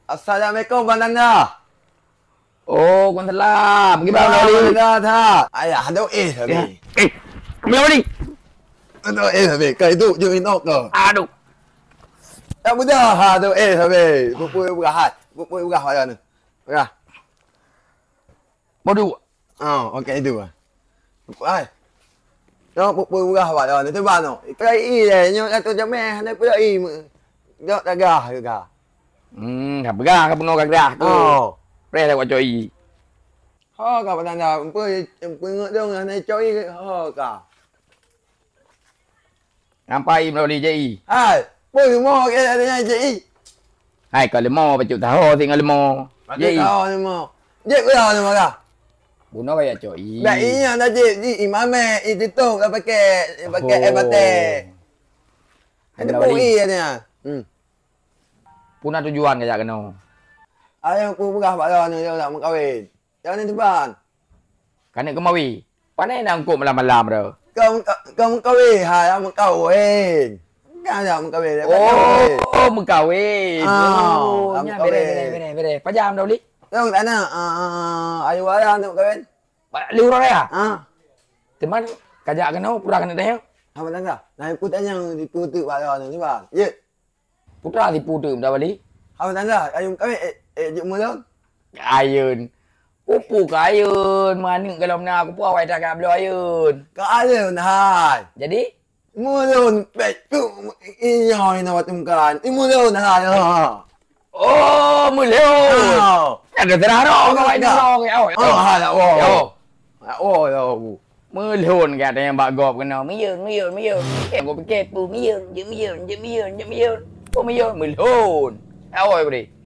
Assalamualaikum Bang Tanda. Oh, Waalaikumsalam. Gimana Bang ni? Tanda tha. Ayah ada tapi. Kemana ni? Ada tapi. Kau itu je minok ke? Aduh. Tak mudah ha tu tapi. Pupui berah. Pupui berah pada ni. Berah. Bodoh. Oh, okey itu. Pupui. Nó pupui berah pada ni tu bang no. Pai le nyo tu jameh ni pai. Yo tak gah juga. Apa gah ke pengaw gagah tu? Oh. Pre dah buat coi. Ha ka Bang Tanda. Pupui ngok dong ni coi ha ka. Ngapai melalui JI? Hai, pui mo ke ada je. Hai, kalau mau baju tahu tinggal mau. JI. Tahu ni mo. Je ku tahu ni maka. Buno kaya coi. Dah iya dah je imame itu tu kan pakai ebate. Ada pui ni. Puna tujuan kaya kena. Ayah aku berah pada ni dia nak kahwin. Jangan ni tuan. Kan nak kemawi. Panai nak angkut malam-malam dah. Kau kahwin, hai mau kahwin. Kan dah mau kahwin. Oh, mengkawin. Oh, nya mengkawin. bere. Pajam dah li. Yang tak nak ayu ayah nak kahwin. Liu dah ya? Ah. Teman kajak kena pura kena dah. Apa tanda? Nah, aku tanya itu tu pada ni tuan. Ye. Putra tipu tu dah balik. Apa tanda? Ayu kahwin je mula. Ayun. Pupu ke ayun. Mana kalau nak aku pun awak dah kat belah ayun. Kau ada hai. Jadi? Mulun petu inyoy na watungkan. Imulun hai. Oh, mulun. Ada teraro kau awak dah ke awak. Oh, hala Yo. Oh, yo. Mulun kata yang bak gop kena. Miyun. Aku fikir pu miyun. Oh miyun. Mulun. Awak beri.